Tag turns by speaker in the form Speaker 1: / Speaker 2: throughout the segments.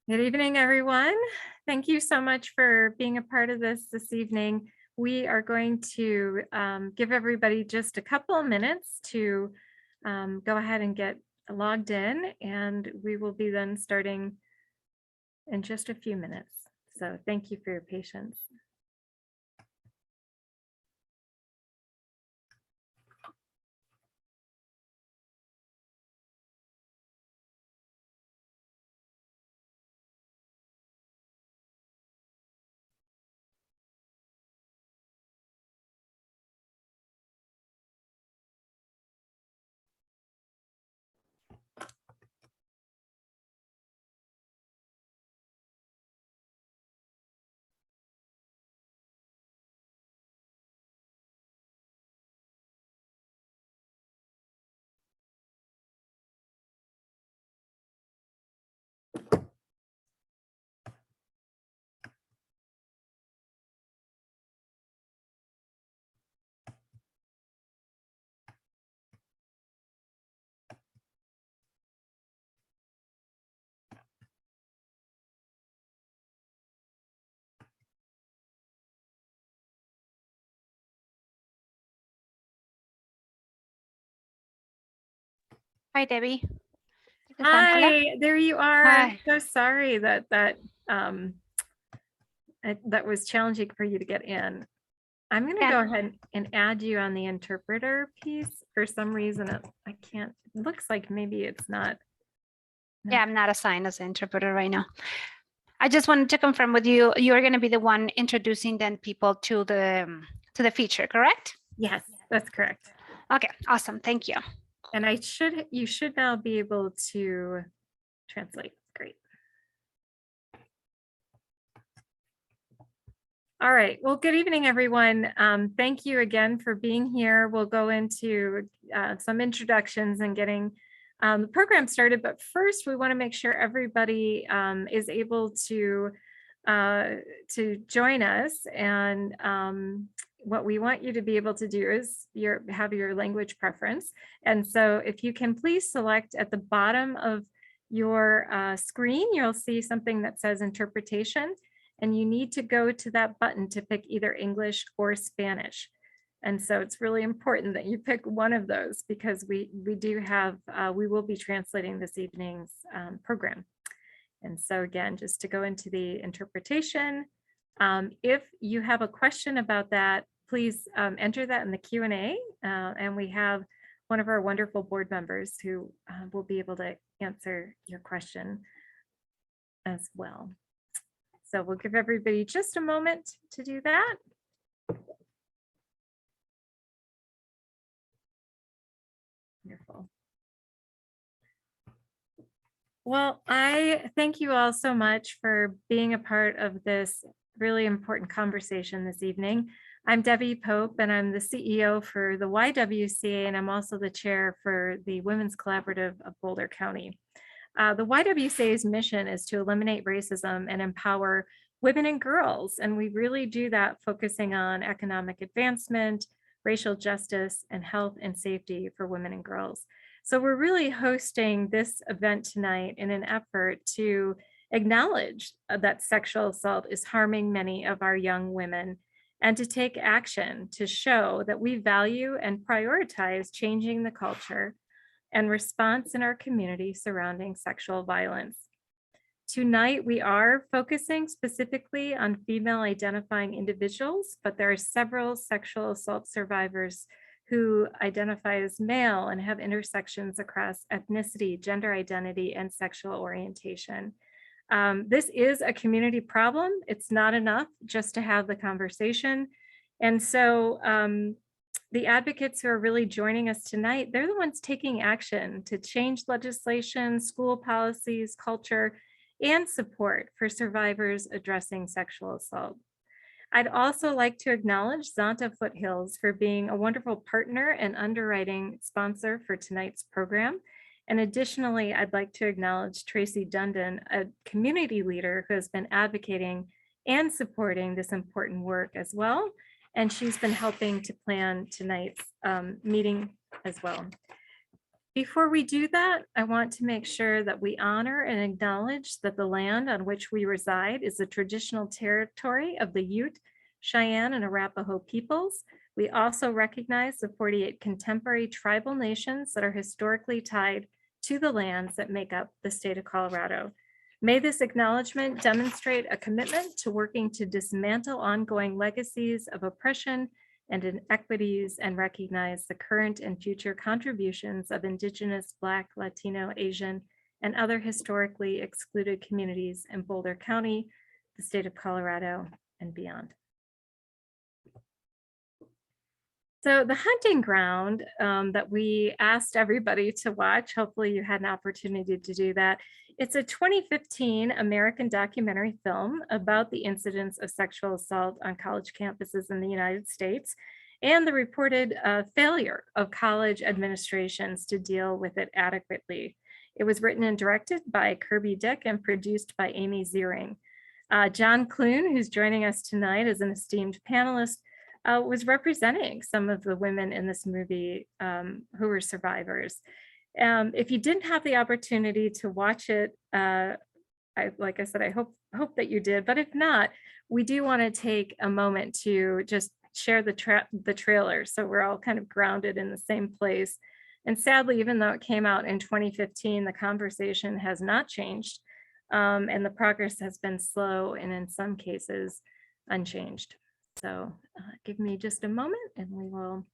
Speaker 1: Good evening, everyone. Thank you so much for being a part of this evening. We are going to give everybody just a couple of minutes to go ahead and get logged in, and we will be then starting in just a few minutes. So thank you for your patience.
Speaker 2: Hi, Debbie.
Speaker 1: Hi, there you are.
Speaker 2: Hi.
Speaker 1: I'm so sorry that that was challenging for you to get in. I'm going to go ahead and add you on the interpreter piece. For some reason, I can't. It looks like maybe it's not.
Speaker 2: Yeah, I'm not assigned as an interpreter right now. I just wanted to confirm with you, you're going to be the one introducing then people to the feature, correct?
Speaker 1: Yes, that's correct.
Speaker 2: Okay, awesome. Thank you.
Speaker 1: And you should now be able to translate. Great. All right. Well, good evening, everyone. Thank you again for being here. We'll go into some introductions and getting the program started. But first, we want to make sure everybody is able to join us. And what we want you to be able to do is have your language preference. And so if you can please select at the bottom of your screen, you'll see something that says interpretation. And you need to go to that button to pick either English or Spanish. And so it's really important that you pick one of those because we will be translating this evening's program. And so again, just to go into the interpretation, if you have a question about that, please enter that in the Q&A, and we have one of our wonderful board members who will be able to answer your question as well. So we'll give everybody just a moment to do that. Wonderful. Well, I thank you all so much for being a part of this really important conversation this evening. I'm Debbie Pope, and I'm the CEO for the YWCA, and I'm also the chair for the Women's Collaborative of Boulder County. The YWCA's mission is to eliminate racism and empower women and girls. And we really do that focusing on economic advancement, racial justice, and health and safety for women and girls. So we're really hosting this event tonight in an effort to acknowledge that sexual assault is harming many of our young women and to take action to show that we value and prioritize changing the culture and response in our community surrounding sexual violence. Tonight, we are focusing specifically on female identifying individuals, but there are several sexual assault survivors who identify as male and have intersections across ethnicity, gender identity, and sexual orientation. This is a community problem. It's not enough just to have the conversation. And so the advocates who are really joining us tonight, they're the ones taking action to change legislation, school policies, culture, and support for survivors addressing sexual assault. I'd also like to acknowledge Zonta Foothills for being a wonderful partner and underwriting sponsor for tonight's program. And additionally, I'd like to acknowledge Tracy Dundon, a community leader who has been advocating and supporting this important work as well. And she's been helping to plan tonight's meeting as well. Before we do that, I want to make sure that we honor and acknowledge that the land on which we reside is the traditional territory of the Ute, Cheyenne, and Arapaho peoples. We also recognize the 48 contemporary tribal nations that are historically tied to the lands that make up the state of Colorado. May this acknowledgement demonstrate a commitment to working to dismantle ongoing legacies of oppression and inequities and recognize the current and future contributions of Indigenous, Black, Latino, Asian, and other historically excluded communities in Boulder County, the state of Colorado, and beyond. So the hunting ground that we asked everybody to watch, hopefully you had an opportunity to do that. It's a 2015 American documentary film about the incidence of sexual assault on college campuses in the United States and the reported failure of college administrations to deal with it adequately. It was written and directed by Kirby Dick and produced by Amy Ziering. John Kloon, who's joining us tonight as an esteemed panelist, was representing some of the women in this movie who were survivors. If you didn't have the opportunity to watch it, like I said, I hope that you did, but if not, we do want to take a moment to just share the trailer so we're all kind of grounded in the same place. And sadly, even though it came out in 2015, the conversation has not changed, and the progress has been slow and in some cases unchanged. So give me just a moment and we will.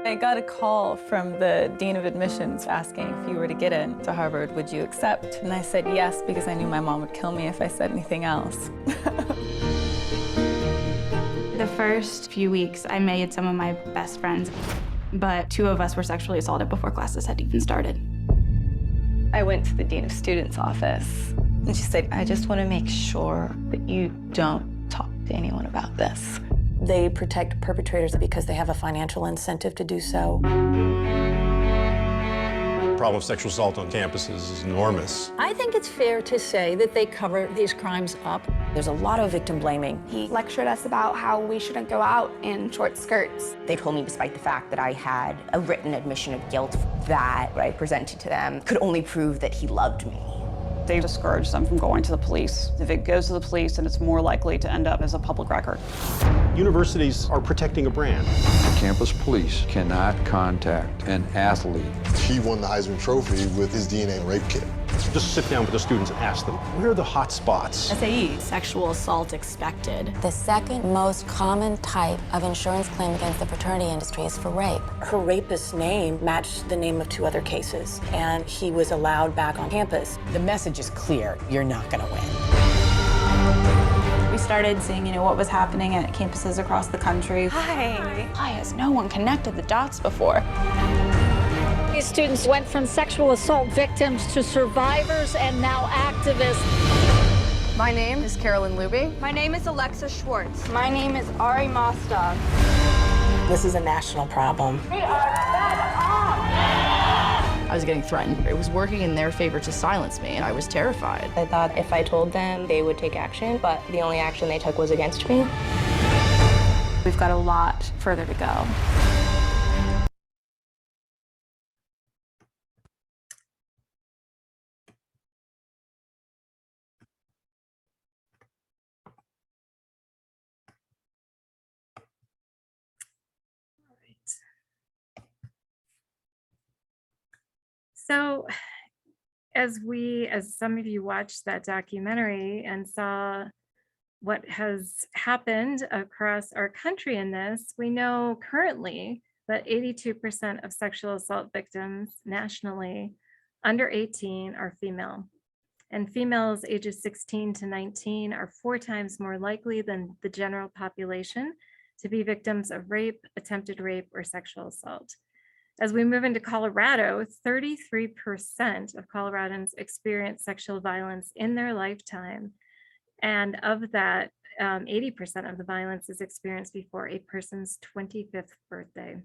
Speaker 3: I got a call from the Dean of Admissions asking if you were to get into Harvard, would you accept? And I said yes, because I knew my mom would kill me if I said anything else.
Speaker 4: The first few weeks, I made some of my best friends, but 2 of us were sexually assaulted before classes had even started.
Speaker 3: I went to the Dean of Students' office, and she said, I just want to make sure that you don't talk to anyone about this.
Speaker 5: They protect perpetrators because they have a financial incentive to do so.
Speaker 6: The problem of sexual assault on campuses is enormous.
Speaker 5: I think it's fair to say that they cover these crimes up. There's a lot of victim blaming.
Speaker 7: He lectured us about how we shouldn't go out in short skirts.
Speaker 8: They told me, despite the fact that I had a written admission of guilt, that what I presented to them could only prove that he loved me.
Speaker 9: They discourage them from going to the police. If it goes to the police, then it's more likely to end up as a public record.
Speaker 6: Universities are protecting a brand.
Speaker 10: Campus police cannot contact an athlete.
Speaker 11: He won the Heisman Trophy with his DNA rape kit.
Speaker 6: Just sit down with the students and ask them, where are the hot spots?
Speaker 4: SAE, sexual assault expected.
Speaker 12: The second most common type of insurance claim against the fraternity industry is for rape.
Speaker 5: Her rapist's name matched the name of 2 other cases, and he was allowed back on campus.
Speaker 8: The message is clear, you're not gonna win.
Speaker 4: We started seeing, what was happening at campuses across the country.
Speaker 3: Hi.
Speaker 4: Why has no one connected the dots before?
Speaker 13: These students went from sexual assault victims to survivors and now activists.
Speaker 14: My name is Carolyn Luby.
Speaker 15: My name is Alexa Schwartz.
Speaker 16: My name is Ari Mostov.
Speaker 5: This is a national problem.
Speaker 16: We are fed up!
Speaker 17: I was getting threatened. It was working in their favor to silence me, and I was terrified.
Speaker 18: I thought if I told them, they would take action, but the only action they took was against me.
Speaker 4: We've got a lot further to go.
Speaker 1: So as some of you watched that documentary and saw what has happened across our country in this, we know currently that 82% of sexual assault victims nationally under 18 are female. And females ages 16 to 19 are 4 times more likely than the general population to be victims of rape, attempted rape, or sexual assault. As we move into Colorado, 33% of Coloradans experience sexual violence in their lifetime. And of that, 80% of the violence is experienced before a person's 25th birthday.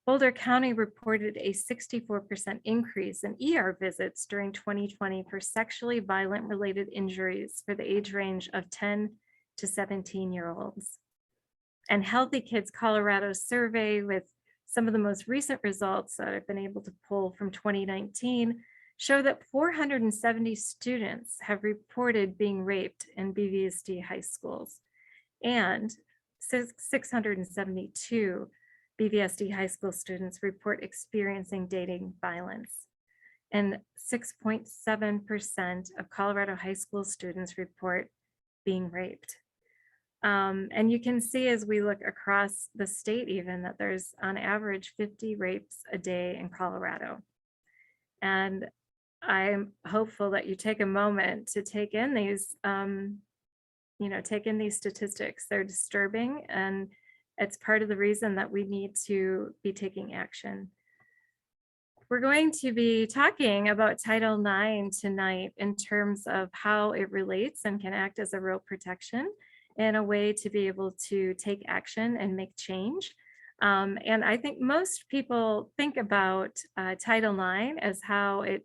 Speaker 1: Boulder County reported a 64% increase in ER visits during 2020 for sexually violent related injuries for the age range of 10 to 17-year-olds. And Healthy Kids Colorado survey, with some of the most recent results that I've been able to pull from 2019, show that 470 students have reported being raped in BVSD high schools, and 672 BVSD high school students report experiencing dating violence, and 6.7% of Colorado high school students report being raped. And you can see as we look across the state even that there's on average 50 rapes a day in Colorado. And I'm hopeful that you take a moment to take in these, take in these statistics. They're disturbing, and it's part of the reason that we need to be taking action. We're going to be talking about Title IX tonight in terms of how it relates and can act as a real protection in a way to be able to take action and make change. And I think most people think about Title IX as how it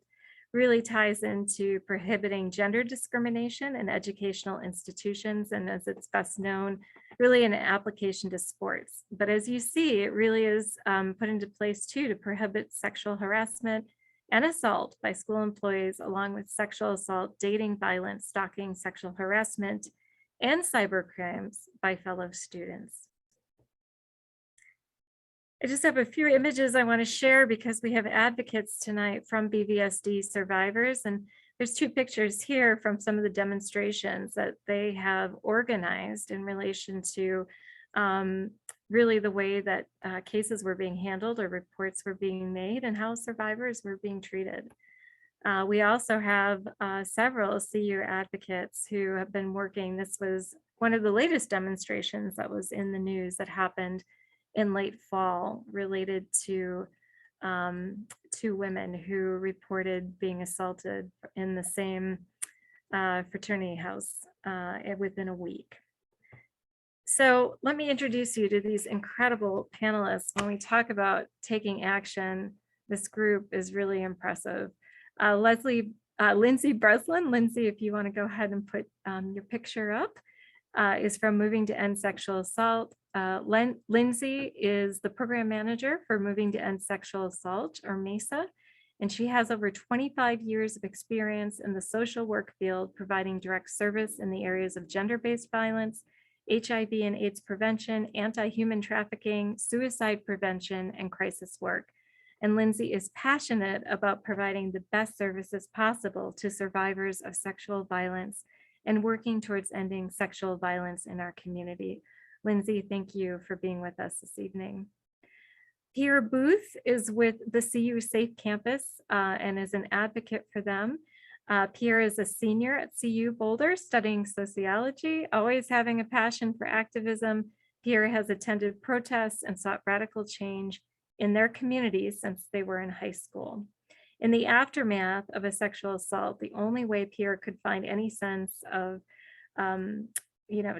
Speaker 1: really ties into prohibiting gender discrimination in educational institutions, and as it's best known, really an application to sports. But as you see, it really is put into place too to prohibit sexual harassment and assault by school employees, along with sexual assault, dating violence, stalking, sexual harassment, and cybercrimes by fellow students. I just have a few images I want to share because we have advocates tonight from BVSD survivors, and there's two pictures here from some of the demonstrations that they have organized in relation to really the way that cases were being handled or reports were being made and how survivors were being treated. We also have several CU advocates who have been working. This was one of the latest demonstrations that was in the news that happened in late fall related to two women who reported being assaulted in the same fraternity house within a week. So let me introduce you to these incredible panelists. When we talk about taking action, this group is really impressive. Lindsey Breslin. Lindsey, if you want to go ahead and put your picture up, is from Moving to End Sexual Assault. Lindsey is the program manager for Moving to End Sexual Assault, or MESA, and she has over 25 years of experience in the social work field, providing direct service in the areas of gender-based violence, HIV and AIDS prevention, anti-human trafficking, suicide prevention, and crisis work. And Lindsey is passionate about providing the best services possible to survivors of sexual violence and working towards ending sexual violence in our community. Lindsey, thank you for being with us this evening. Pierre Booth is with the CU Safe Campus and is an advocate for them. Pierre is a senior at CU Boulder studying sociology, always having a passion for activism. Pierre has attended protests and sought radical change in their communities since they were in high school. In the aftermath of a sexual assault, the only way Pierre could find any sense of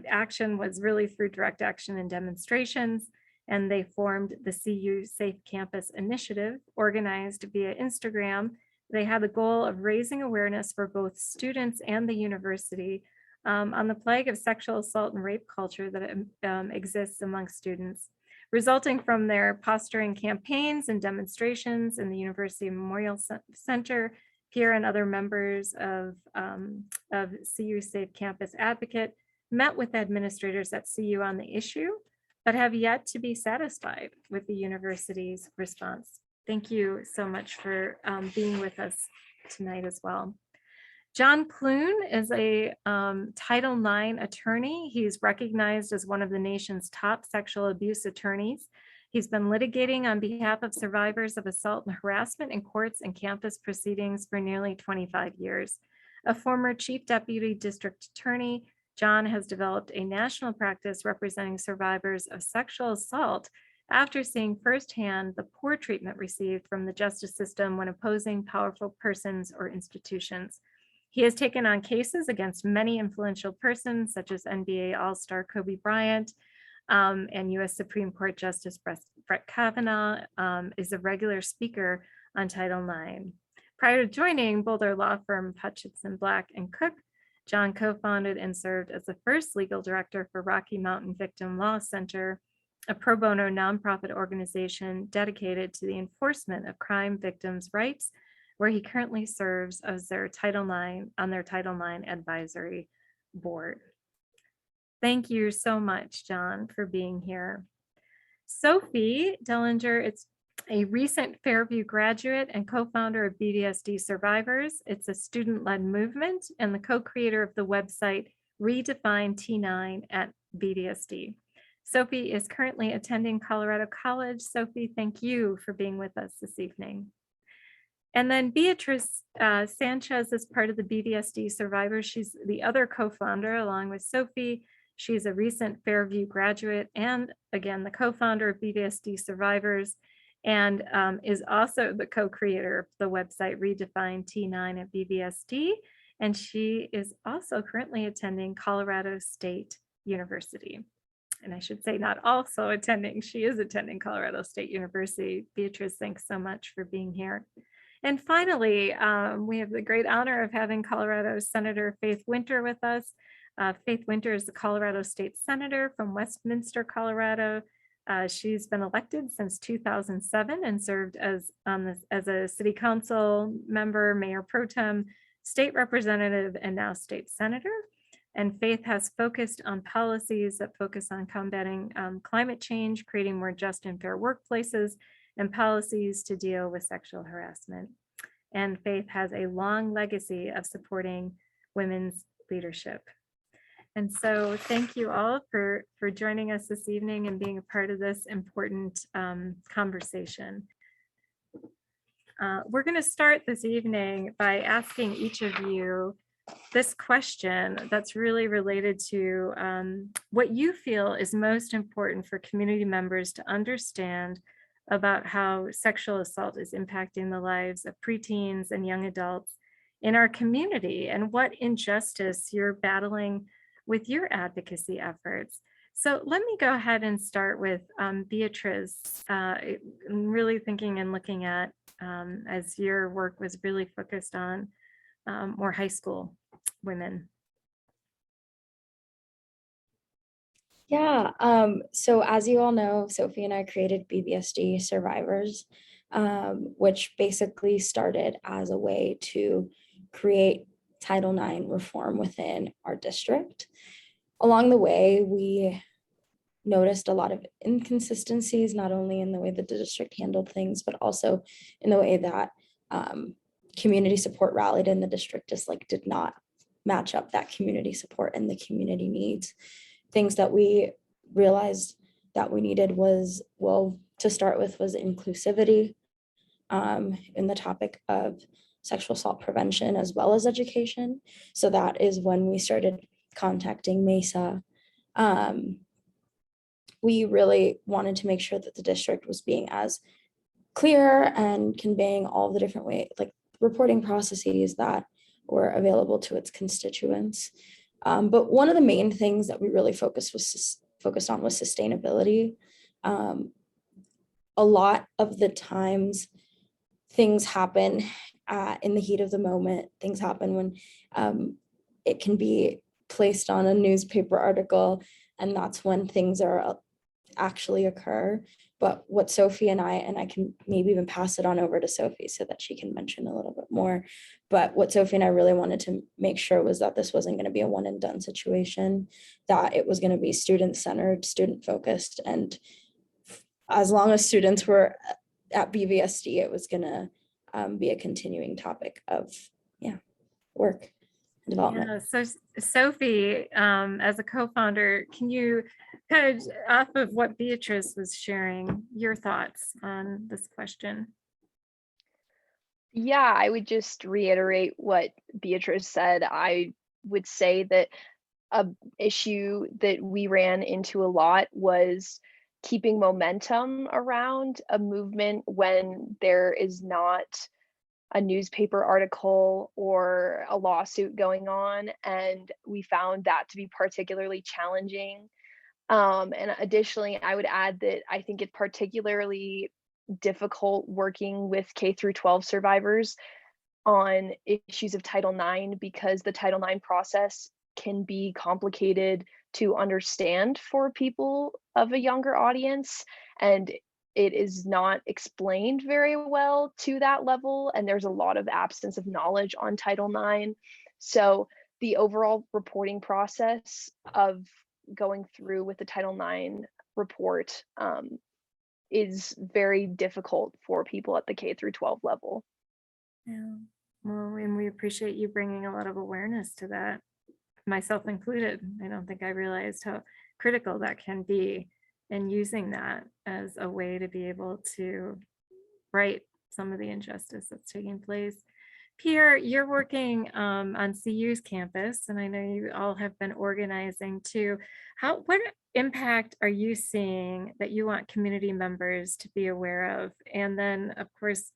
Speaker 1: action was really through direct action and demonstrations, and they formed the CU Safe Campus Initiative, organized via Instagram. They had the goal of raising awareness for both students and the university on the plague of sexual assault and rape culture that exists among students, resulting from their posturing campaigns and demonstrations in the University Memorial Center. Pierre and other members of CU Safe Campus Advocate met with administrators at CU on the issue, but have yet to be satisfied with the university's response. Thank you so much for being with us tonight as well. John Kloon is a Title IX attorney. He's recognized as one of the nation's top sexual abuse attorneys. He's been litigating on behalf of survivors of assault and harassment in courts and campus proceedings for nearly 25 years. A former chief deputy district attorney, John has developed a national practice representing survivors of sexual assault after seeing firsthand the poor treatment received from the justice system when opposing powerful persons or institutions. He has taken on cases against many influential persons, such as NBA All-Star Kobe Bryant, and U.S. Supreme Court Justice Brett Kavanaugh, is a regular speaker on Title IX. Prior to joining Boulder law firm Hutchinson Black and Cook, John co-founded and served as the first legal director for Rocky Mountain Victim Law Center, a pro bono nonprofit organization dedicated to the enforcement of crime victims' rights, where he currently serves as their Title IX advisory board. Thank you so much, John, for being here. Sophie Dellinger, it's a recent Fairview graduate and co-founder of BDSD Survivors. It's a student-led movement and the co-creator of the website Redefine T9 at BDSD. Sophie is currently attending Colorado College. Sophie, thank you for being with us this evening. And then Beatrice Sanchez is part of the BDSD Survivors. She's the other co-founder along with Sophie. She's a recent Fairview graduate and again, the co-founder of BDSD Survivors, and is also the co-creator of the website Redefine T9 at BVSD. And she is also currently attending Colorado State University. And I should say not also attending, she is attending Colorado State University. Beatrice, thanks so much for being here. And finally, we have the great honor of having Colorado Senator Faith Winter with us. Faith Winter is the Colorado State Senator from Westminster, Colorado. She's been elected since 2007 and served as a city council member, mayor pro tem, state representative, and now state senator. And Faith has focused on policies that focus on combating climate change, creating more just and fair workplaces, and policies to deal with sexual harassment. And Faith has a long legacy of supporting women's leadership. And so thank you all for joining us this evening and being a part of this important conversation. We're going to start this evening by asking each of you this question that's really related to what you feel is most important for community members to understand about how sexual assault is impacting the lives of preteens and young adults in our community, and what injustice you're battling with your advocacy efforts. So let me go ahead and start with Beatrice, really thinking and looking at, as your work was really focused on more high school women.
Speaker 19: Yeah, so as you all know, Sophie and I created BBSD Survivors, which basically started as a way to create Title IX reform within our district. Along the way, we noticed a lot of inconsistencies, not only in the way that the district handled things, but also in the way that community support rallied in the district just did not match up that community support and the community needs. Things that we realized that we needed was, well, to start with, was inclusivity in the topic of sexual assault prevention as well as education. So that is when we started contacting MESA. We really wanted to make sure that the district was being as clear and conveying all the different ways, reporting processes that were available to its constituents. But one of the main things that we really focused on was sustainability. A lot of the times things happen in the heat of the moment. Things happen when it can be placed on a newspaper article, and that's when things are actually occur. But what Sophie and I can maybe even pass it on over to Sophie so that she can mention a little bit more. But what Sophie and I really wanted to make sure was that this wasn't going to be a one and done situation, that it was going to be student-centered, student-focused. And as long as students were at BVSD, it was going to be a continuing topic of, work and development.
Speaker 1: Yeah, so Sophie, as a co-founder, can you kind of, off of what Beatrice was sharing, your thoughts on this question?
Speaker 20: Yeah, I would just reiterate what Beatrice said. I would say that an issue that we ran into a lot was keeping momentum around a movement when there is not a newspaper article or a lawsuit going on, and we found that to be particularly challenging. And additionally, I would add that I think it's particularly difficult working with K through 12 survivors on issues of Title IX, because the Title IX process can be complicated to understand for people of a younger audience, and it is not explained very well to that level, and there's a lot of absence of knowledge on Title IX. So the overall reporting process of going through with the Title IX report is very difficult for people at the K through 12 level.
Speaker 1: Yeah. Well, and we appreciate you bringing a lot of awareness to that, myself included. I don't think I realized how critical that can be, and using that as a way to be able to right some of the injustice that's taking place. Pierre, you're working on CU's campus, and I know you all have been organizing too. What impact are you seeing that you want community members to be aware of? And then, of course,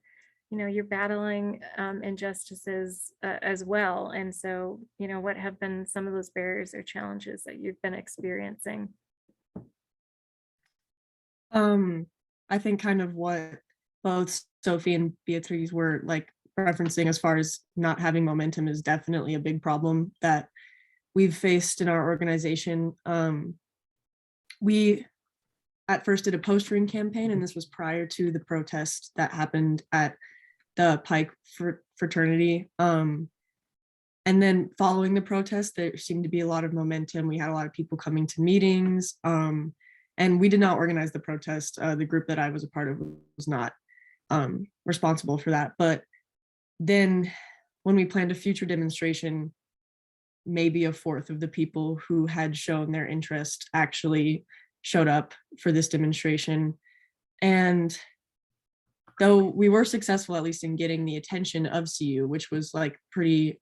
Speaker 1: you're battling injustices as well. And so, what have been some of those barriers or challenges that you've been experiencing?
Speaker 21: I think kind of what both Sophie and Beatrice were like referencing as far as not having momentum is definitely a big problem that we've faced in our organization. We at first did a postering campaign, and this was prior to the protest that happened at the Pike fraternity. And then following the protest, there seemed to be a lot of momentum. We had a lot of people coming to meetings. And we did not organize the protest. The group that I was a part of was not responsible for that. But then when we planned a future demonstration, maybe a fourth of the people who had shown their interest actually showed up for this demonstration. And though we were successful, at least in getting the attention of CU, which was like pretty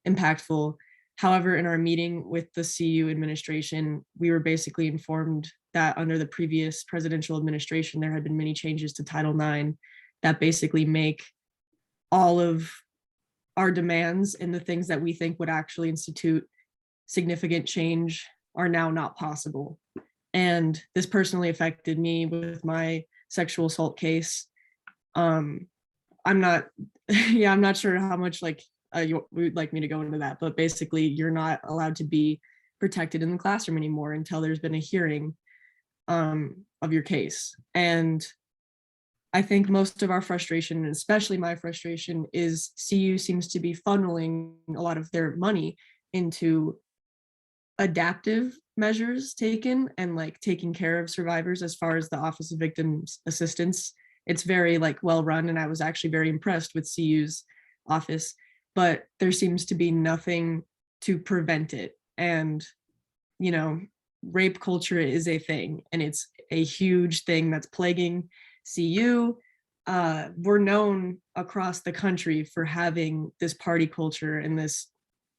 Speaker 21: impactful. However, in our meeting with the CU administration, we were basically informed that under the previous presidential administration, there had been many changes to Title IX that basically make all of our demands and the things that we think would actually institute significant change are now not possible. And this personally affected me with my sexual assault case. I'm not sure how much you would like me to go into that, but basically you're not allowed to be protected in the classroom anymore until there's been a hearing of your case. And I think most of our frustration, and especially my frustration, is CU seems to be funneling a lot of their money into adaptive measures taken and like taking care of survivors. As far as the Office of Victims Assistance, it's very well run, and I was actually very impressed with CU's office, but there seems to be nothing to prevent it. And rape culture is a thing, and it's a huge thing that's plaguing CU. We're known across the country for having this party culture and this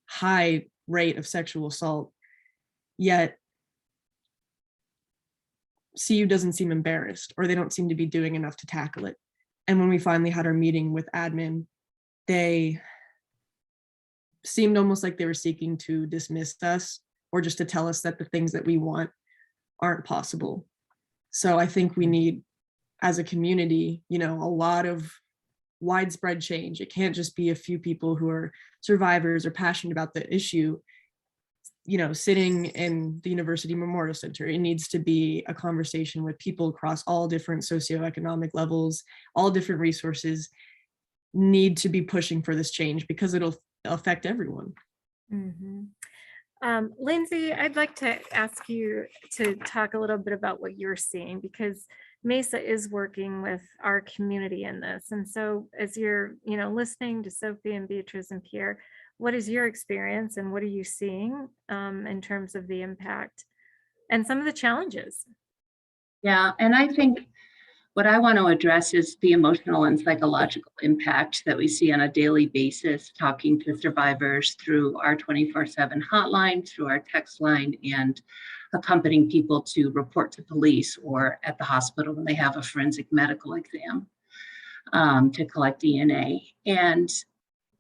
Speaker 21: high rate of sexual assault, yet CU doesn't seem embarrassed, or they don't seem to be doing enough to tackle it. And when we finally had our meeting with admin, they seemed almost like they were seeking to dismiss us, or just to tell us that the things that we want aren't possible. So I think we need, as a community, a lot of widespread change. It can't just be a few people who are survivors or passionate about the issue, sitting in the University Memorial Center. It needs to be a conversation with people across all different socioeconomic levels. All different resources need to be pushing for this change, because it'll affect everyone.
Speaker 1: Mm-hmm. Lindsey, I'd like to ask you to talk a little bit about what you're seeing, because Mesa is working with our community in this. And so as you're, listening to Sophie and Beatrice and Pierre, what is your experience, and what are you seeing in terms of the impact and some of the challenges?
Speaker 22: Yeah, and I think what I want to address is the emotional and psychological impact that we see on a daily basis, talking to survivors through our 24/7 hotline, through our text line, and accompanying people to report to police or at the hospital when they have a forensic medical exam. to collect DNA. And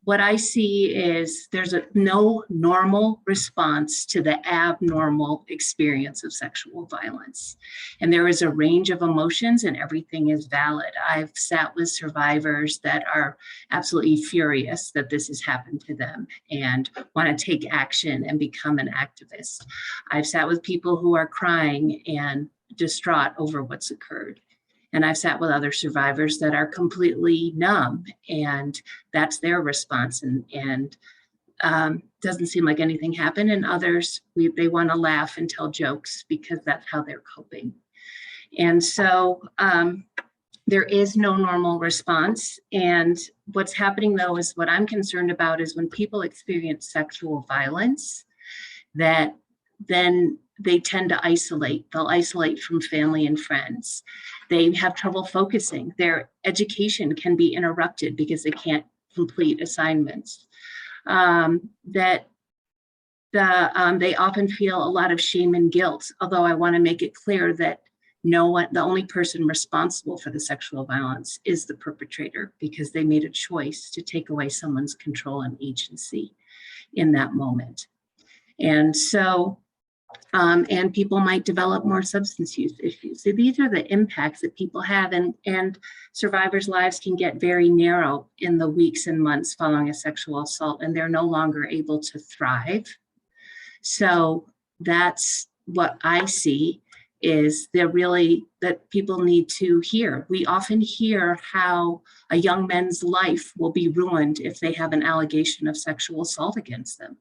Speaker 22: what I see is there's no normal response to the abnormal experience of sexual violence. And there is a range of emotions and everything is valid. I've sat with survivors that are absolutely furious that this has happened to them and want to take action and become an activist. I've sat with people who are crying and distraught over what's occurred. And I've sat with other survivors that are completely numb, and that's their response. And doesn't seem like anything happened. And others, they want to laugh and tell jokes because that's how they're coping. And so there is no normal response. And what's happening, though, is what I'm concerned about is when people experience sexual violence, that then they tend to isolate. They'll isolate from family and friends. They have trouble focusing. Their education can be interrupted because they can't complete assignments. They often feel a lot of shame and guilt, although I want to make it clear that the only person responsible for the sexual violence is the perpetrator, because they made a choice to take away someone's control and agency in that moment. And so, and people might develop more substance use issues. So these are the impacts that people have, and survivors' lives can get very narrow in the weeks and months following a sexual assault, and they're no longer able to thrive. So that's what I see is that people need to hear. We often hear how a young man's life will be ruined if they have an allegation of sexual assault against them.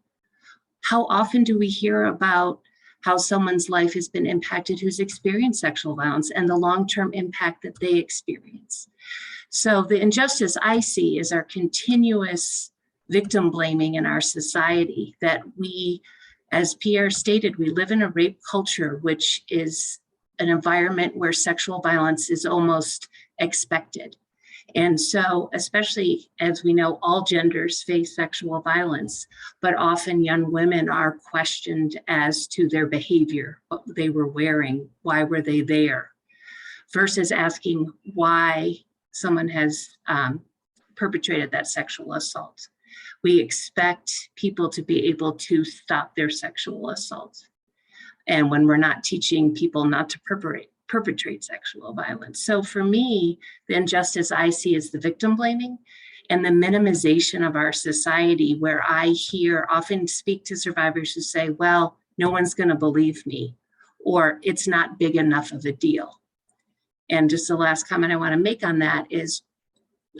Speaker 22: How often do we hear about how someone's life has been impacted who's experienced sexual violence and the long-term impact that they experience? So the injustice I see is our continuous victim blaming in our society, that we, as Pierre stated, we live in a rape culture, which is an environment where sexual violence is almost expected. And so, especially as we know, all genders face sexual violence, but often young women are questioned as to their behavior, what they were wearing, why were they there, versus asking why someone has perpetrated that sexual assault. We expect people to be able to stop their sexual assault. And when we're not teaching people not to perpetrate sexual violence. So for me, the injustice I see is the victim blaming and the minimization of our society, where I often speak to survivors who say, well, no one's going to believe me, or it's not big enough of a deal. And just the last comment I want to make on that is,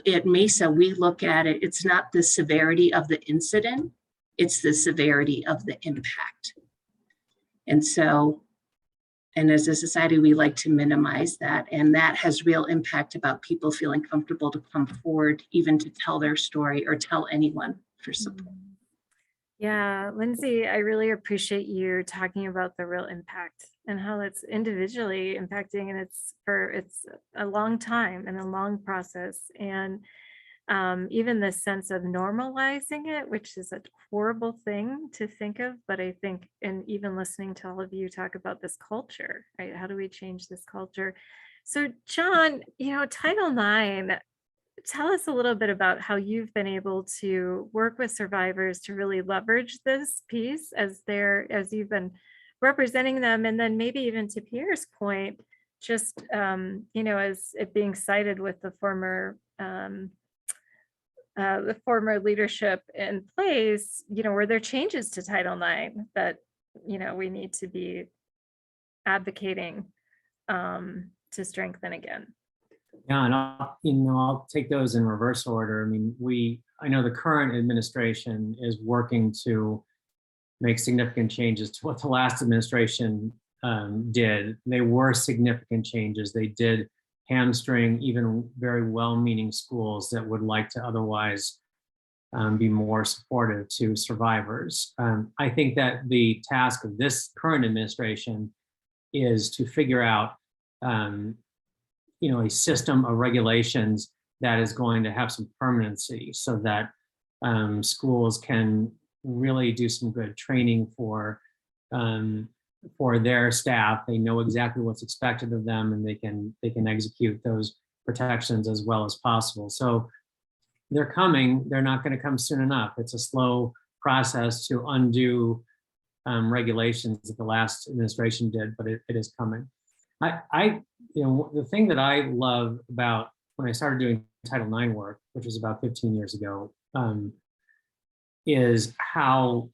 Speaker 22: at MESA, we look at it, it's not the severity of the incident, it's the severity of the impact. And so, and as a society, we like to minimize that. And that has real impact about people feeling comfortable to come forward, even to tell their story or tell anyone for support.
Speaker 1: Yeah, Lindsey, I really appreciate you talking about the real impact and how it's individually impacting, and it's a long time and a long process. And even the sense of normalizing it, which is a horrible thing to think of, but I think, and even listening to all of you talk about this culture, right? How do we change this culture? So John, Title IX, tell us a little bit about how you've been able to work with survivors to really leverage this piece as you've been representing them, and then maybe even to Pierre's point, just as it being cited with the former leadership in place, were there changes to Title IX that, we need to be advocating to strengthen again?
Speaker 2: Yeah, and I'll take those in reverse order. I mean, I know the current administration is working to make significant changes to what the last administration did. They were significant changes. They did hamstring even very well-meaning schools that would like to otherwise be more supportive to survivors. I think that the task of this current administration is to figure out a system of regulations that is going to have some permanency, so that schools can really do some good training for their staff. They know exactly what's expected of them, and they can execute those protections as well as possible. So they're coming, they're not going to come soon enough. It's a slow process to undo regulations that the last administration did, but it is coming. The thing that I love about when I started doing Title IX work, which was about 15 years ago, is how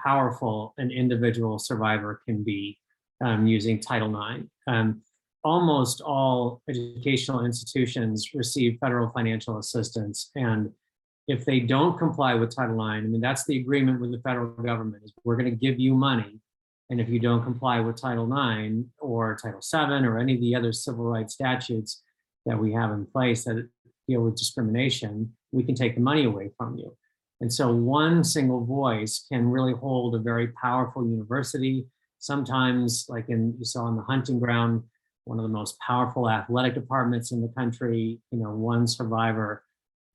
Speaker 2: powerful an individual survivor can be using Title IX. Almost all educational institutions receive federal financial assistance, and if they don't comply with Title IX, I mean, that's the agreement with the federal government, is we're going to give you money, and if you don't comply with Title IX or Title VII or any of the other civil rights statutes that we have in place that deal with discrimination, we can take the money away from you. And so one single voice can really hold a very powerful university. Sometimes, like you saw in the hunting ground, one of the most powerful athletic departments in the country, one survivor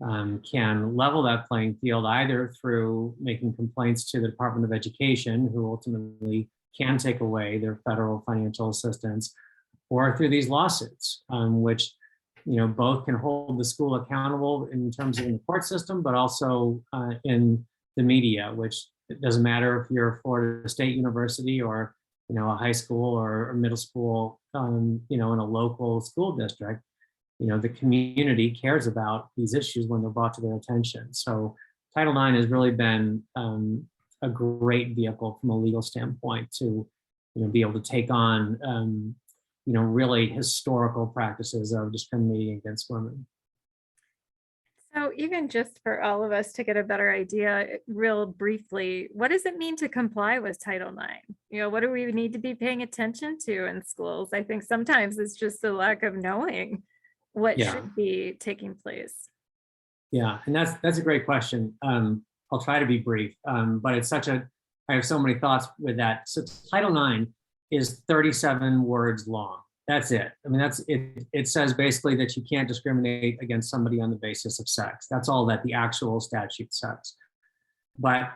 Speaker 2: can level that playing field either through making complaints to the Department of Education, who ultimately can take away their federal financial assistance, or through these lawsuits, which both can hold the school accountable in terms of in the court system, but also in the media, which it doesn't matter if you're a Florida State University or a high school or middle school, in a local school district. The community cares about these issues when they're brought to their attention. So Title IX has really been a great vehicle from a legal standpoint to be able to take on really historical practices of discriminating against women.
Speaker 1: So even just for all of us to get a better idea, real briefly, what does it mean to comply with Title IX? What do we need to be paying attention to in schools? I think sometimes it's just the lack of knowing what should be taking place.
Speaker 2: Yeah, and that's a great question. I'll try to be brief, but I have so many thoughts with that. So Title IX is 37 words long. That's it. I mean, that's it. It says basically that you can't discriminate against somebody on the basis of sex. That's all that the actual statute says. But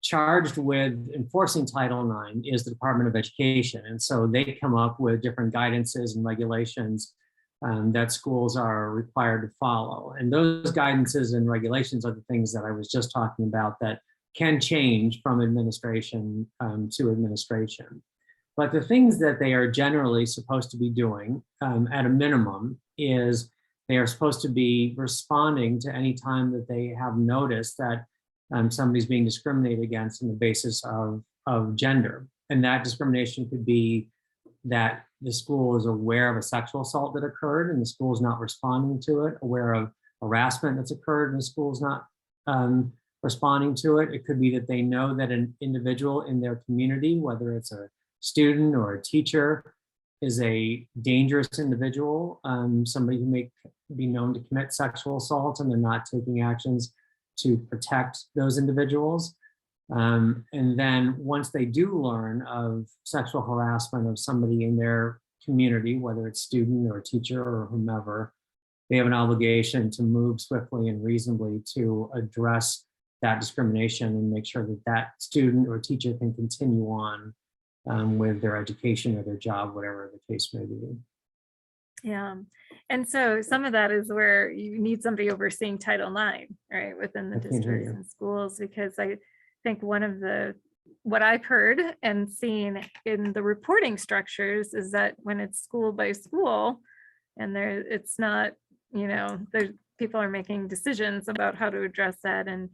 Speaker 2: charged with enforcing Title IX is the Department of Education. And so they come up with different guidances and regulations that schools are required to follow. And those guidances and regulations are the things that I was just talking about that can change from administration to administration. But the things that they are generally supposed to be doing at a minimum is they are supposed to be responding to any time that they have noticed that somebody's being discriminated against on the basis of gender. And that discrimination could be that the school is aware of a sexual assault that occurred and the school is not responding to it, aware of harassment that's occurred and the school is not responding to it. It could be that they know that an individual in their community, whether it's a student or a teacher, is a dangerous individual, somebody who may be known to commit sexual assault, and they're not taking actions to protect those individuals. And then once they do learn of sexual harassment of somebody in their community, whether it's student or teacher or whomever, they have an obligation to move swiftly and reasonably to address that discrimination and make sure that that student or teacher can continue on with their education or their job, whatever the case may be.
Speaker 1: Yeah. And so some of that is where you need somebody overseeing Title IX, right, within the districts and schools, because I think one of what I've heard and seen in the reporting structures is that when it's school by school and it's not, people are making decisions about how to address that and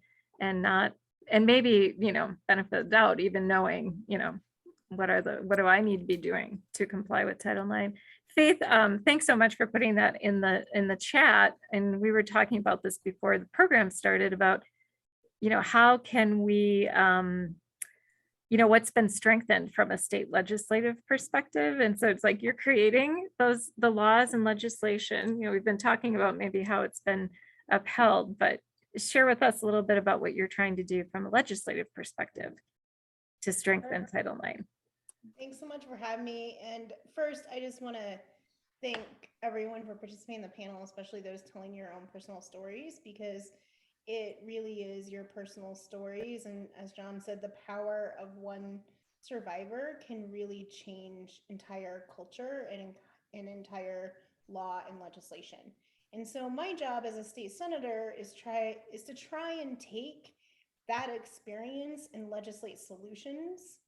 Speaker 1: maybe, benefit of the doubt, even knowing, what do I need to be doing to comply with Title IX? Faith, thanks so much for putting that in the chat. And we were talking about this before the program started about, how can we, what's been strengthened from a state legislative perspective. And so it's like you're creating the laws and legislation. We've been talking about maybe how it's been upheld, but share with us a little bit about what you're trying to do from a legislative perspective to strengthen Title IX.
Speaker 7: Thanks so much for having me. And first, I just want to thank everyone for participating in the panel, especially those telling your own personal stories, because it really is your personal stories. And as John said, the power of one survivor can really change entire culture and entire law and legislation. And so my job as a state senator is to try and take that experience and legislate solutions.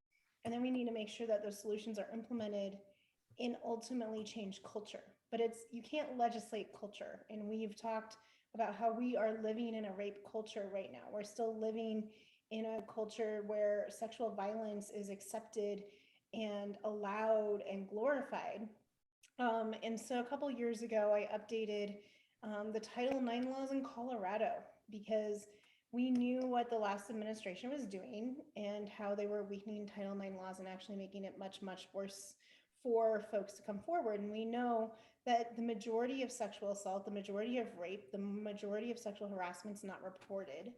Speaker 7: And then we need to make sure that those solutions are implemented and ultimately change culture. But you can't legislate culture. And we've talked about how we are living in a rape culture right now. We're still living in a culture where sexual violence is accepted and allowed and glorified. And so a couple years ago, I updated the Title IX laws in Colorado because we knew what the last administration was doing and how they were weakening Title IX laws and actually making it much, much worse for folks to come forward. And we know that the majority of sexual assault, the majority of rape, the majority of sexual harassment is not reported.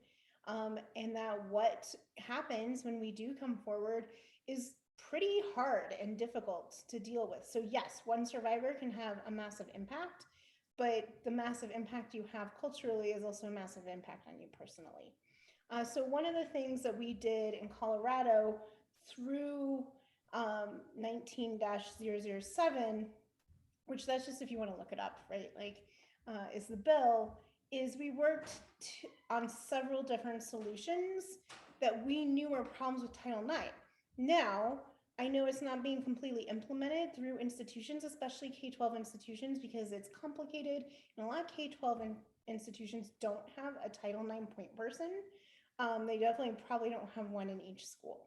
Speaker 7: And that what happens when we do come forward is pretty hard and difficult to deal with. So yes, one survivor can have a massive impact, but the massive impact you have culturally is also a massive impact on you personally. So one of the things that we did in Colorado through 19-007, which that's just if you want to look it up, right? Like, is the bill, is we worked on several different solutions that we knew were problems with Title IX. Now, I know it's not being completely implemented through institutions, especially K-12 institutions, because it's complicated. And a lot of K-12 institutions don't have a Title IX point person. They definitely probably don't have one in each school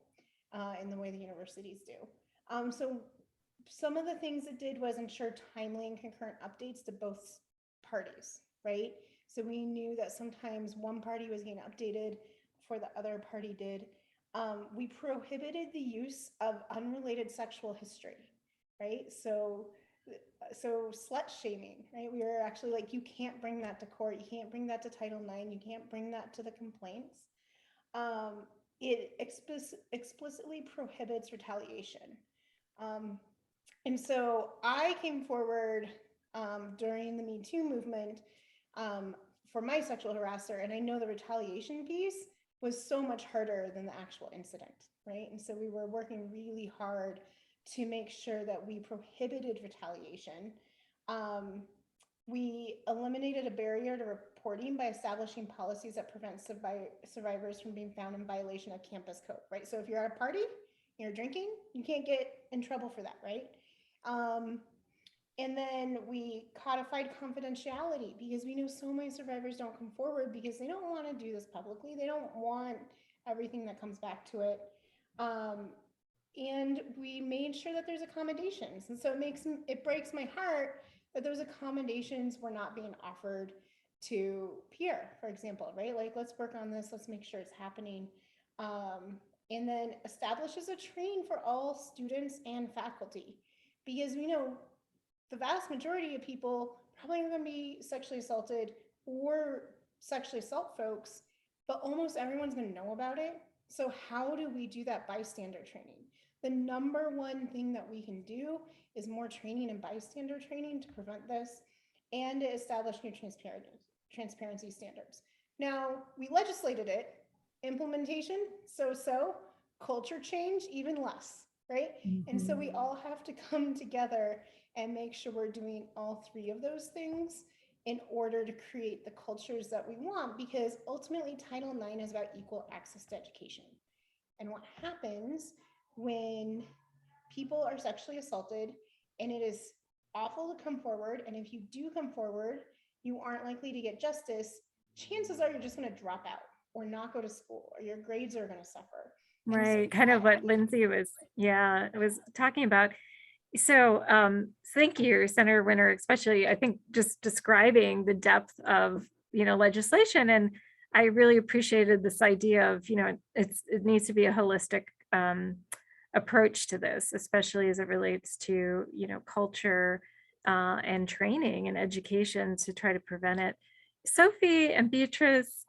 Speaker 7: in the way the universities do. So some of the things it did was ensure timely and concurrent updates to both parties, right? So we knew that sometimes one party was getting updated before the other party did. We prohibited the use of unrelated sexual history, right? So slut shaming, right? We were actually like, you can't bring that to court. You can't bring that to Title IX. You can't bring that to the complaints. It explicitly prohibits retaliation. And so I came forward during the Me Too movement for my sexual harasser, and I know the retaliation piece was so much harder than the actual incident, right? And so we were working really hard to make sure that we prohibited retaliation. We eliminated a barrier to reporting by establishing policies that prevent survivors from being found in violation of campus code, right? So if you're at a party, you're drinking, you can't get in trouble for that, right? And then we codified confidentiality because we know so many survivors don't come forward because they don't want to do this publicly. They don't want everything that comes back to it. And we made sure that there's accommodations. And so it breaks my heart that those accommodations were not being offered to Pierre, for example, right? Like, let's work on this. Let's make sure it's happening. And then establishes a training for all students and faculty because we know the vast majority of people probably are going to be sexually assaulted or sexually assault folks, but almost everyone's going to know about it. So how do we do that bystander training? The number one thing that we can do is more training and bystander training to prevent this and to establish new transparency standards. Now, we legislated it, implementation, so, culture change, even less, right? Mm-hmm. And so we all have to come together and make sure we're doing all three of those things in order to create the cultures that we want, because ultimately Title IX is about equal access to education. And what happens when people are sexually assaulted, and it is awful to come forward, and if you do come forward, you aren't likely to get justice, chances are you're just going to drop out or not go to school, or your grades are going to suffer.
Speaker 1: Right, kind of what Lindsey was talking about. So thank you, Senator Winter, especially, I think, just describing the depth of, legislation. And I really appreciated this idea of, it needs to be a holistic approach to this, especially as it relates to, culture and training and education to try to prevent it. Sophie and Beatrice,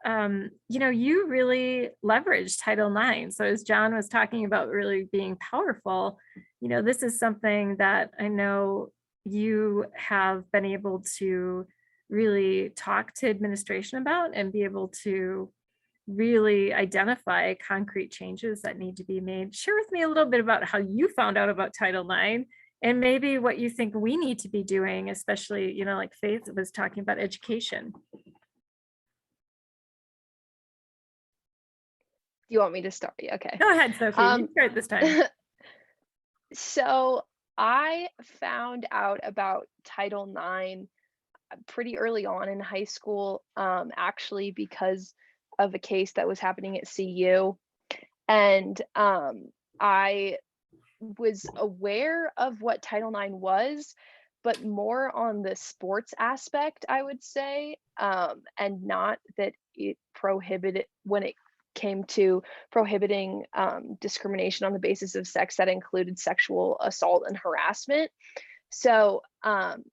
Speaker 1: you really leveraged Title IX. So as John was talking about really being powerful, this is something that I know you have been able to really talk to administration about and be able to really identify concrete changes that need to be made. Share with me a little bit about how you found out about Title IX and maybe what you think we need to be doing, especially, you know, like Faith was talking about education.
Speaker 20: Do you want me to start? Yeah, okay.
Speaker 1: Go ahead, Sophie. You start this time.
Speaker 20: So I found out about Title IX pretty early on in high school, actually because of a case that was happening at CU. And I was aware of what Title IX was, but more on the sports aspect, I would say, and not that it prohibited, when it came to prohibiting discrimination on the basis of sex that included sexual assault and harassment. So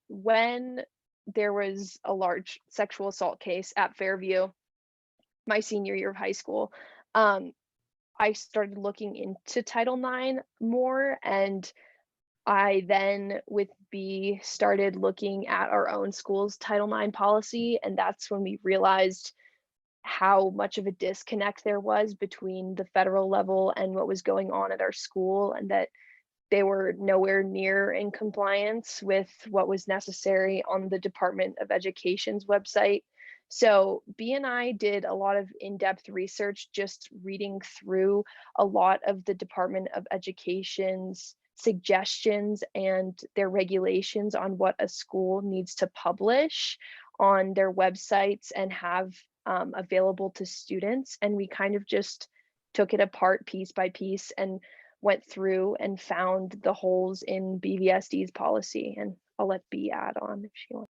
Speaker 20: when there was a large sexual assault case at Fairview, my senior year of high school, I started looking into Title IX more, and I then with B started looking at our own school's Title IX policy, and that's when we realized how much of a disconnect there was between the federal level and what was going on at our school, and that they were nowhere near in compliance with what was necessary on the Department of Education's website. So B and I did a lot of in-depth research, just reading through a lot of the Department of Education's suggestions and their regulations on what a school needs to publish on their websites and have available to students. And we kind of just took it apart piece by piece and went through and found the holes in BVSD's policy. And I'll let B add on if she wants.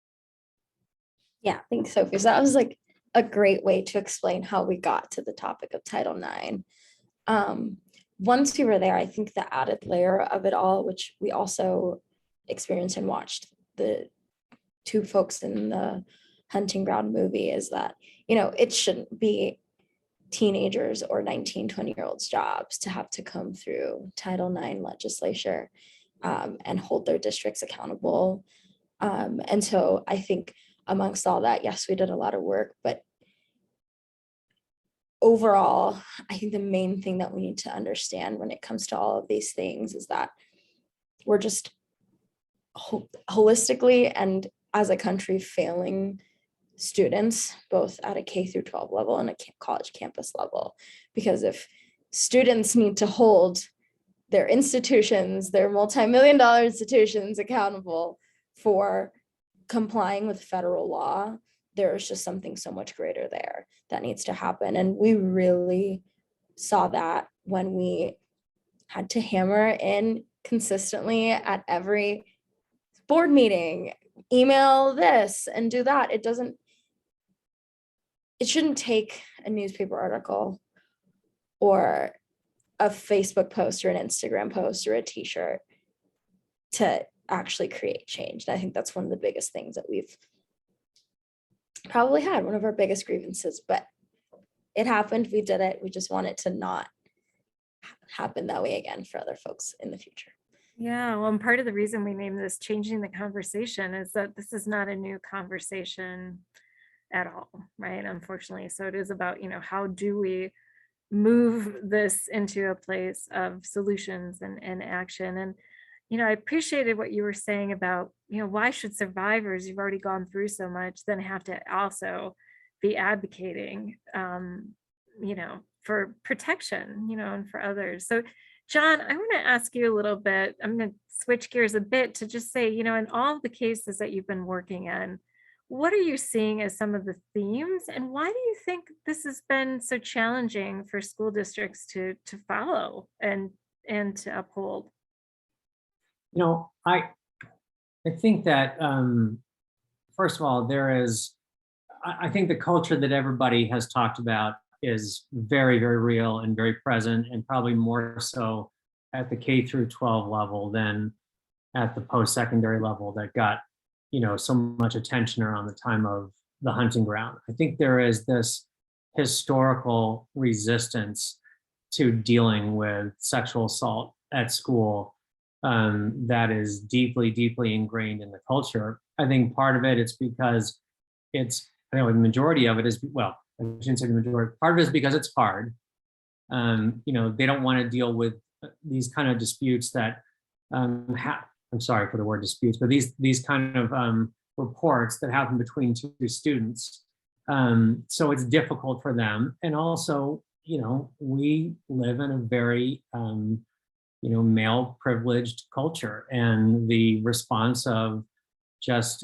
Speaker 19: Yeah, thanks, Sophie. So that was like a great way to explain how we got to the topic of Title IX. Once we were there, I think the added layer of it all, which we also experienced and watched the two folks in the Hunting Ground movie, is that, you know, it shouldn't be teenagers or 19, 20-year-olds' jobs to have to come through Title IX legislature and hold their districts accountable. And so I think amongst all that, yes, we did a lot of work, but overall, I think the main thing that we need to understand when it comes to all of these things is that we're just holistically and as a country failing students, both at a K through 12 level and a college campus level. Because if students need to hold their institutions, their multi-million-dollar institutions accountable for complying with federal law, there's just something so much greater there that needs to happen. And we really saw that when we had to hammer in consistently at every board meeting, email this and do that. It shouldn't take a newspaper article or a Facebook post or an Instagram post or a t-shirt to actually create change. And I think that's one of the biggest things that we've probably had, one of our biggest grievances, but it happened, we did it. We just want it to not happen that way again for other folks in the future.
Speaker 1: Yeah, well, and part of the reason we named this Changing the Conversation is that this is not a new conversation at all, right? Unfortunately. So it is about, you know, how do we move this into a place of solutions and action? And, you know, I appreciated what you were saying about, you know, why should survivors, you've already gone through so much, then have to also be advocating, you know, for protection, you know, and for others. So John, I want to ask you a little bit, I'm going to switch gears a bit to just say, you know, in all the cases that you've been working in, what are you seeing as some of the themes, and why do you think this has been so challenging for school districts to follow and to uphold?
Speaker 2: You know, I think that first of all, I think the culture that everybody has talked about is very, very real and very present, and probably more so at the K through 12 level than at the post-secondary level that got, you know, so much attention around the time of the Hunting Ground. I think there is this historical resistance to dealing with sexual assault at school that is deeply, deeply ingrained in the culture. I think part of it is because I know the majority of it is, well, I shouldn't say the majority, part of it is because it's hard. You know, they don't want to deal with these kind of disputes that I'm sorry for the word disputes, but these kind of reports that happen between two students. So it's difficult for them. And also, we live in a very, male privileged culture, and the response of just,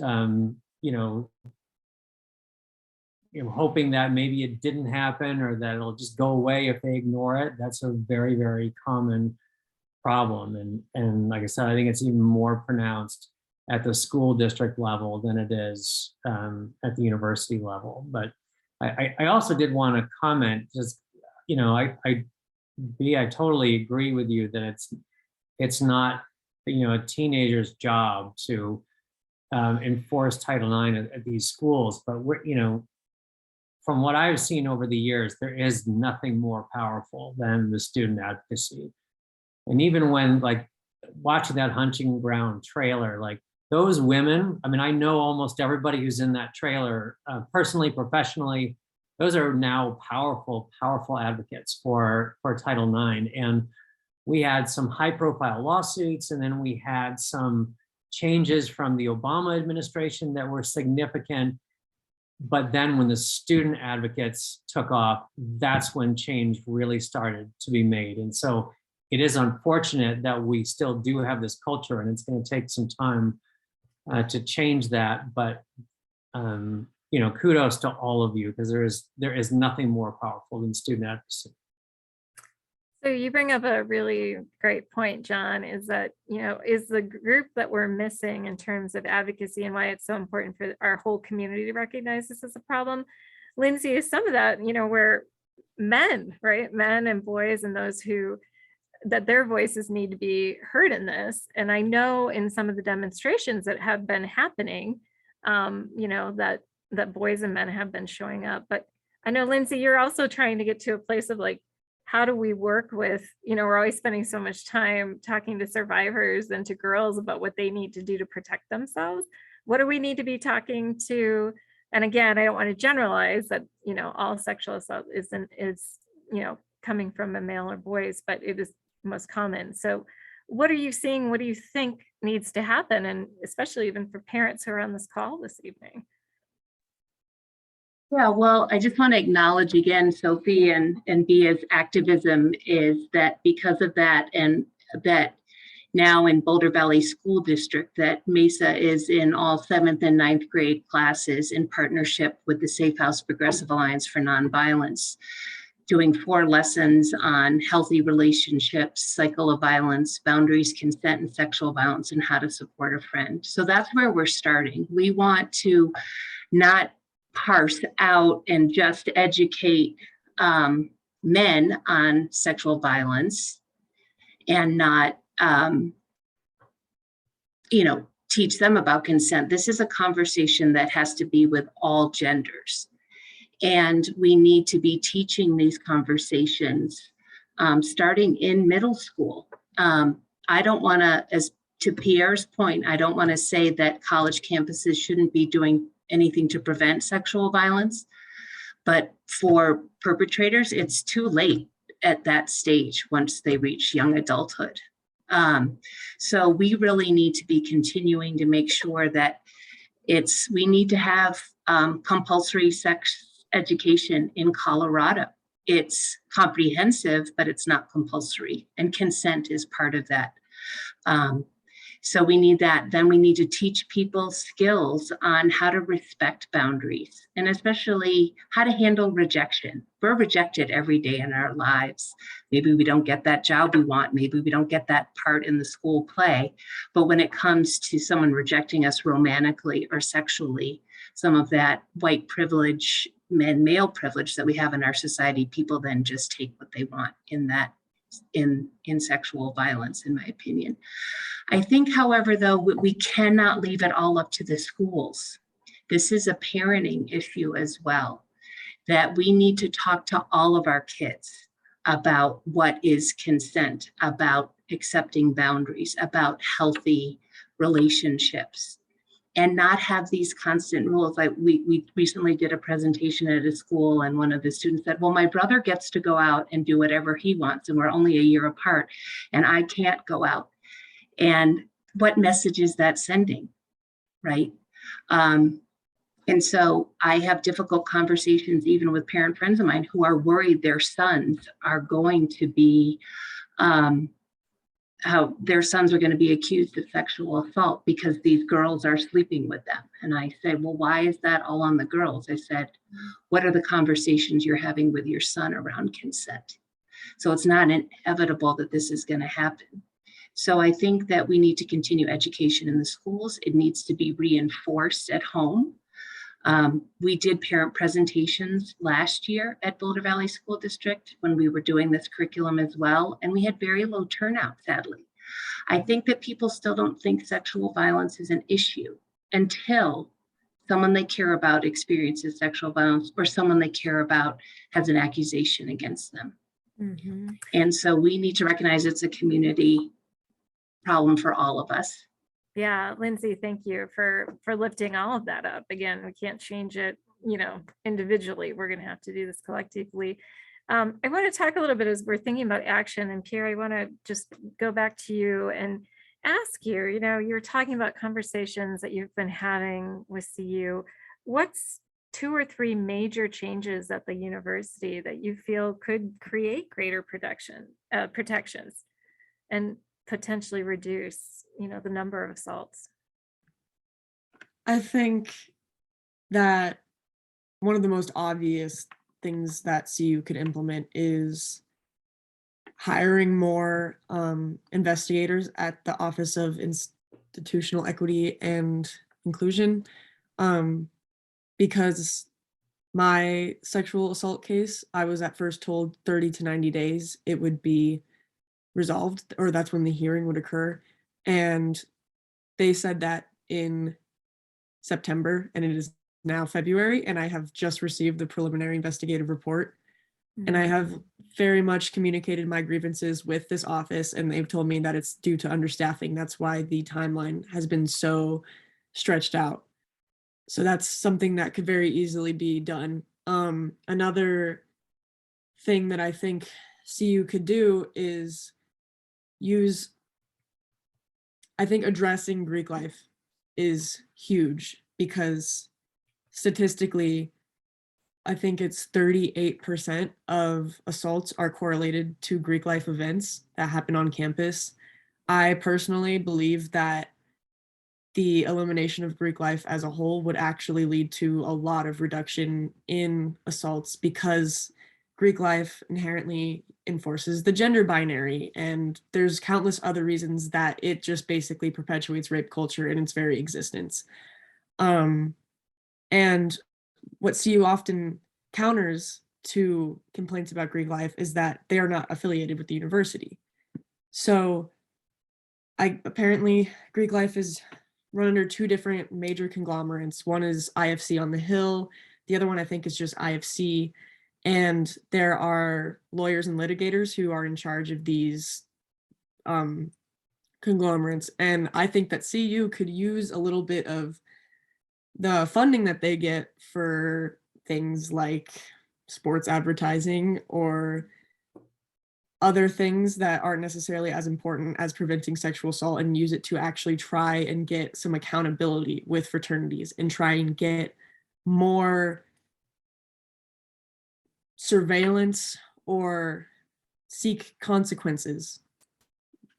Speaker 2: hoping that maybe it didn't happen or that it'll just go away if they ignore it. That's a very, very common problem. And like I said, I think it's even more pronounced at the school district level than it is at the university level. But I also did want to comment, just, I totally agree with you that it's not, a teenager's job to enforce Title IX at these schools. But from what I've seen over the years, there is nothing more powerful than the student advocacy. And even when, like, watching that Hunting Ground trailer, like, those women, I mean, I know almost everybody who's in that trailer, personally, professionally. Those are now powerful, powerful advocates for Title IX. And we had some high profile lawsuits, and then we had some changes from the Obama administration that were significant. But then when the student advocates took off, that's when change really started to be made. And so it is unfortunate that we still do have this culture, and it's going to take some time to change that. But kudos to all of you, because there is nothing more powerful than student advocacy.
Speaker 1: So you bring up a really great point, John, is that, is the group that we're missing in terms of advocacy and why it's so important for our whole community to recognize this as a problem. Lindsey, is some of that, where men, right? Men and boys and those that their voices need to be heard in this. And I know in some of the demonstrations that have been happening, that boys and men have been showing up. But I know, Lindsey, you're also trying to get to a place of, like, how do we work with, we're always spending so much time talking to survivors and to girls about what they need to do to protect themselves. What do we need to be talking to? And again, I don't want to generalize that, all sexual assault is coming from a male or boys, but it is most common. So what are you seeing? What do you think needs to happen? And especially even for parents who are on this call this evening.
Speaker 22: Yeah, well, I just want to acknowledge again, Sophie and Bia's activism is that because of that, and that now in Boulder Valley School District, that MESA is in all 7th and 9th grade classes in partnership with the Safe House Progressive Alliance for Nonviolence, doing 4 lessons on healthy relationships, cycle of violence, boundaries, consent, and sexual violence, and how to support a friend. So that's where we're starting. We want to not parse out and just educate men on sexual violence and not, teach them about consent. This is a conversation that has to be with all genders. And we need to be teaching these conversations starting in middle school. I don't want to, as to Pierre's point, I don't want to say that college campuses shouldn't be doing anything to prevent sexual violence, but for perpetrators, it's too late at that stage once they reach young adulthood. So we really need to be continuing to make sure that we need to have compulsory sex education in Colorado. It's comprehensive, but it's not compulsory, and consent is part of that. So we need that. Then we need to teach people skills on how to respect boundaries, and especially how to handle rejection. We're rejected every day in our lives. Maybe we don't get that job we want. Maybe we don't get that part in the school play. But when it comes to someone rejecting us romantically or sexually, some of that white privilege and male privilege that we have in our society, people then just take what they want in sexual violence, in my opinion. I think, however, though, we cannot leave it all up to the schools. This is a parenting issue as well, that we need to talk to all of our kids about what is consent, about accepting boundaries, about healthy relationships, and not have these constant rules. Like we recently did a presentation at a school, and one of the students said, well, my brother gets to go out and do whatever he wants, and we're only a year apart, and I can't go out. And what message is that sending, right? And so I have difficult conversations even with parent friends of mine who are worried their sons are going to be, how their sons are going to be accused of sexual assault because these girls are sleeping with them. And I said, well, why is that all on the girls? I said, what are the conversations you're having with your son around consent? So it's not inevitable that this is going to happen. So I think that we need to continue education in the schools. It needs to be reinforced at home. We did parent presentations last year at Boulder Valley School District when we were doing this curriculum as well, and we had very low turnout, sadly. I think that people still don't think sexual violence is an issue until someone they care about experiences sexual violence or someone they care about has an accusation against them.
Speaker 1: Mm-hmm.
Speaker 22: And so we need to recognize it's a community problem for all of us.
Speaker 1: Yeah, Lindsey, thank you for lifting all of that up. Again, we can't change it, individually. We're going to have to do this collectively. I want to talk a little bit as we're thinking about action. And Pierre, I want to just go back to you and ask you, you're talking about conversations that you've been having with CU. What's 2 or 3 major changes at the university that you feel could create greater protections and potentially reduce, the number of assaults?
Speaker 21: I think that one of the most obvious things that CU could implement is hiring more investigators at the Office of Institutional Equity and Inclusion, because my sexual assault case, I was at first told 30 to 90 days it would be resolved, or that's when the hearing would occur. And they said that in September, and it is now February, and I have just received the preliminary investigative report. And I have very much communicated my grievances with this office, and they've told me that it's due to understaffing. That's why the timeline has been so stretched out. So that's something that could very easily be done. Another thing that I think CU could do is I think addressing Greek life is huge, because statistically, I think it's 38% of assaults are correlated to Greek life events that happen on campus. I personally believe that the elimination of Greek life as a whole would actually lead to a lot of reduction in assaults, because Greek life inherently enforces the gender binary, and there's countless other reasons that it just basically perpetuates rape culture in its very existence. And what CU often counters to complaints about Greek life is that they are not affiliated with the university. So apparently Greek life is run under 2 different major conglomerates. One is IFC on the Hill. The other one I think is just IFC. And there are lawyers and litigators who are in charge of these conglomerates. And I think that CU could use a little bit of the funding that they get for things like sports advertising or other things that aren't necessarily as important as preventing sexual assault, and use it to actually try and get some accountability with fraternities and try and get more surveillance or seek consequences,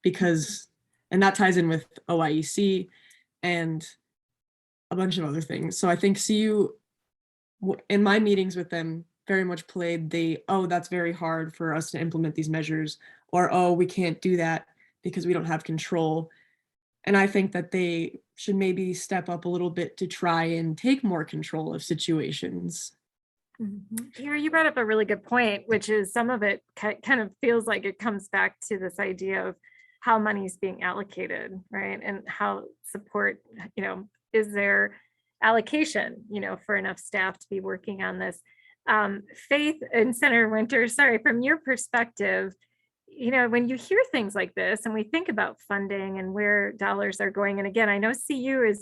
Speaker 21: and that ties in with OYEC and a bunch of other things. So I think CU, in my meetings with them, very much played that's very hard for us to implement these measures, or we can't do that because we don't have control. And I think that they should maybe step up a little bit to try and take more control of situations.
Speaker 1: Here, you brought up a really good point, which is some of it kind of feels like it comes back to this idea of how money is being allocated, right? And how support, is there allocation, for enough staff to be working on this? Faith and Senator Winters, sorry, from your perspective, when you hear things like this and we think about funding and where dollars are going, and again, I know CU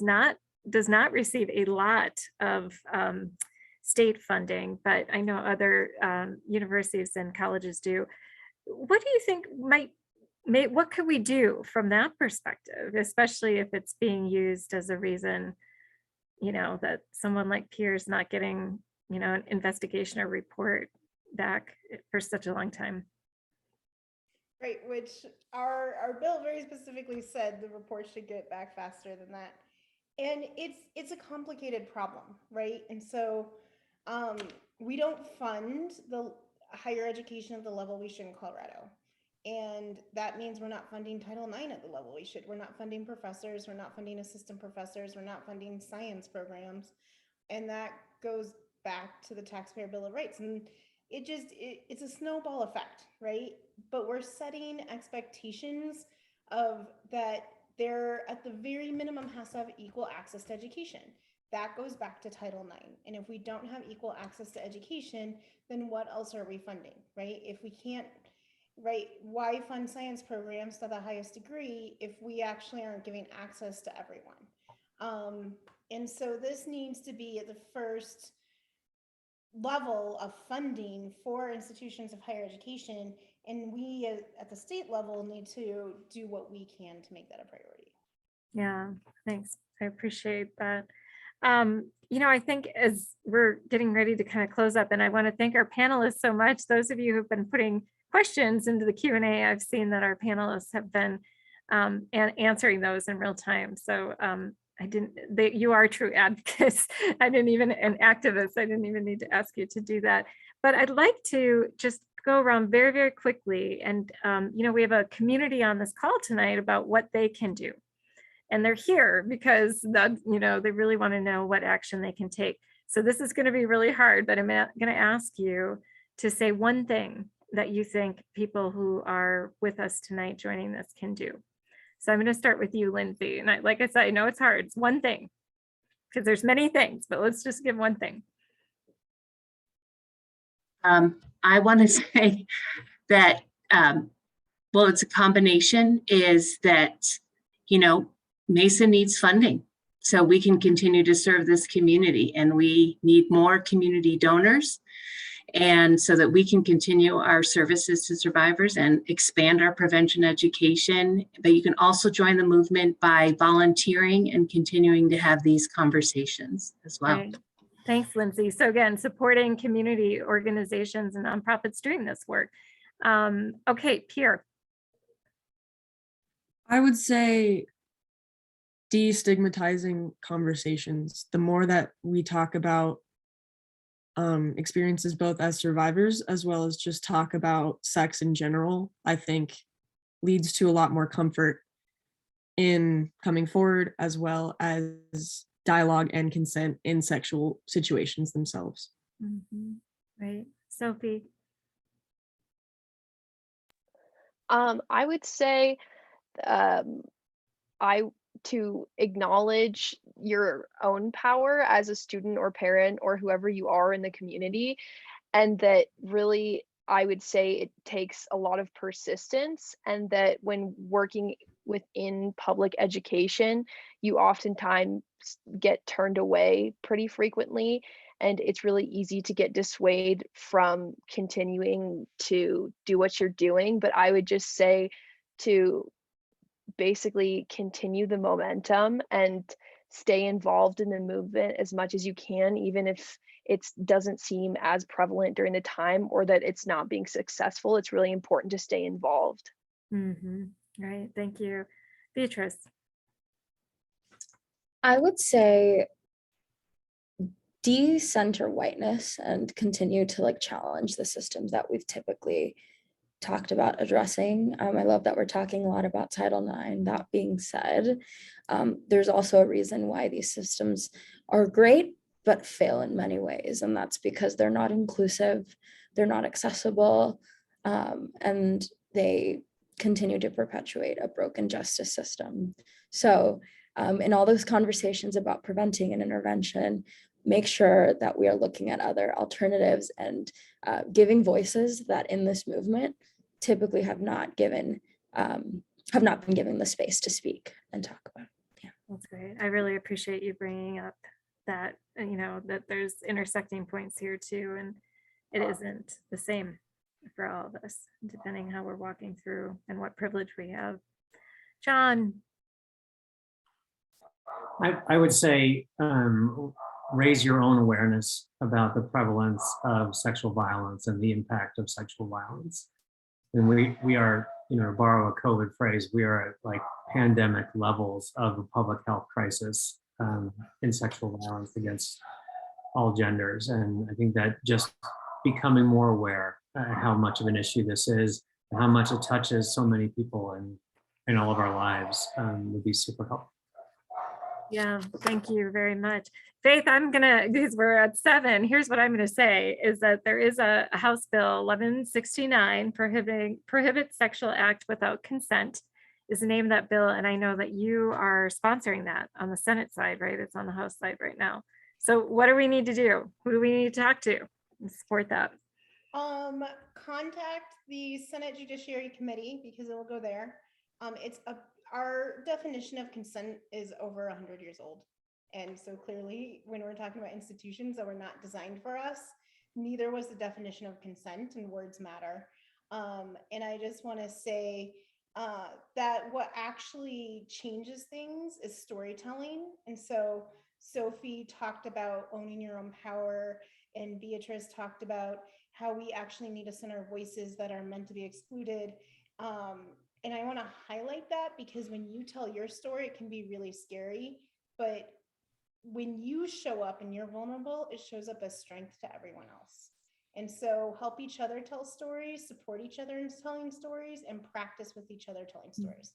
Speaker 1: does not receive a lot of state funding, but I know other universities and colleges do. What do you think what could we do from that perspective, especially if it's being used as a reason, that someone like Pierre's not getting, an investigation or report back for such a long time.
Speaker 7: Right, which our bill very specifically said the report should get back faster than that. And it's a complicated problem, right? And so we don't fund the higher education at the level we should in Colorado. And that means we're not funding Title IX at the level we should. We're not funding professors, we're not funding assistant professors, we're not funding science programs. And that goes back to the taxpayer bill of rights. And it's a snowball effect, right? But we're setting expectations of that there at the very minimum has to have equal access to education. That goes back to Title IX. And if we don't have equal access to education, then what else are we funding, right? If we can't, right, why fund science programs to the highest degree if we actually aren't giving access to everyone? And so this needs to be at the first level of funding for institutions of higher education, and we at the state level need to do what we can to make that a priority.
Speaker 1: Yeah, thanks. I appreciate that. I think as we're getting ready to kind of close up, and I want to thank our panelists so much. Those of you who've been putting questions into the Q&A, I've seen that our panelists have been answering those in real time. So you are true advocates. And activists. I didn't even need to ask you to do that. But I'd like to just go around very, very quickly. And, we have a community on this call tonight about what they can do. And they're here because they really want to know what action they can take. So this is going to be really hard, but I'm going to ask you to say one thing that you think people who are with us tonight joining this can do. So I'm going to start with you, Lindsey. And like I said, I know it's hard. It's one thing because there's many things, but let's just give one thing.
Speaker 22: I want to say that, it's a combination is that, Mesa needs funding so we can continue to serve this community, and we need more community donors. And so that we can continue our services to survivors and expand our prevention education. But you can also join the movement by volunteering and continuing to have these conversations as well.
Speaker 1: Right. Thanks, Lindsey. So again, supporting community organizations and nonprofits doing this work. Okay, Pierre.
Speaker 21: I would say destigmatizing conversations. The more that we talk about experiences both as survivors as well as just talk about sex in general, I think leads to a lot more comfort in coming forward, as well as dialogue and consent in sexual situations themselves.
Speaker 1: Mm-hmm. Right. Sophie.
Speaker 20: I would say to acknowledge your own power as a student or parent or whoever you are in the community, and that really I would say it takes a lot of persistence, and that when working within public education, you oftentimes get turned away pretty frequently, and it's really easy to get dissuaded from continuing to do what you're doing. But I would just say to basically continue the momentum and stay involved in the movement as much as you can, even if it doesn't seem as prevalent during the time or that it's not being successful. It's really important to stay involved.
Speaker 1: Mm-hmm. Right. Thank you. Beatrice.
Speaker 19: I would say de-center whiteness and continue to challenge the systems that we've typically talked about addressing. I love that we're talking a lot about Title IX. That being said, there's also a reason why these systems are great but fail in many ways, and that's because they're not inclusive, they're not accessible, and they continue to perpetuate a broken justice system. So in all those conversations about preventing and intervention, make sure that we are looking at other alternatives and giving voices that in this movement typically have not been given the space to speak and talk about. Yeah,
Speaker 1: that's great. I really appreciate you bringing up that, that there's intersecting points here too, and it isn't the same. for all of us, depending how we're walking through and what privilege we have. John.
Speaker 2: I would say raise your own awareness about the prevalence of sexual violence and the impact of sexual violence. And we are, to borrow a COVID phrase, we are at like pandemic levels of a public health crisis in sexual violence against all genders. And I think that just becoming more aware how much of an issue this is, and how much it touches so many people in all of our lives would be super helpful.
Speaker 1: Yeah, thank you very much. Faith, because we're at 7, here's what I'm gonna say is that there is a House Bill 1169 prohibits sexual act without consent is the name of that bill. And I know that you are sponsoring that on the Senate side, right? It's on the House side right now. So what do we need to do? Who do we need to talk to and support that?
Speaker 7: Contact the Senate Judiciary Committee because it will go there. Our definition of consent is over 100 years old. And so clearly when we're talking about institutions that were not designed for us, neither was the definition of consent, and words matter. And I just want to say that what actually changes things is storytelling. And so Sophie talked about owning your own power, and Beatrice talked about how we actually need to center voices that are meant to be excluded. And I want to highlight that because when you tell your story, it can be really scary. But when you show up and you're vulnerable, it shows up as strength to everyone else. And so help each other tell stories, support each other in telling stories, and practice with each other telling stories.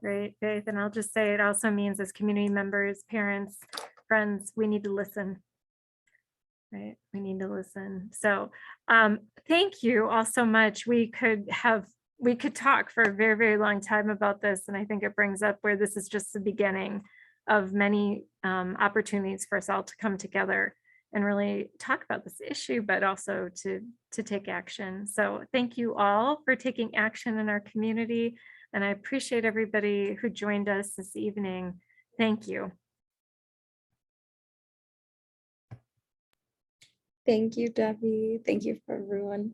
Speaker 1: Great, Faith. And I'll just say it also means as community members, parents, friends, we need to listen. Right, we need to listen. So thank you all so much. We could talk for a very, very long time about this. And I think it brings up where this is just the beginning of many opportunities for us all to come together and really talk about this issue, but also to take action. So thank you all for taking action in our community. And I appreciate everybody who joined us this evening. Thank you.
Speaker 19: Thank you, Debbie. Thank you for everyone.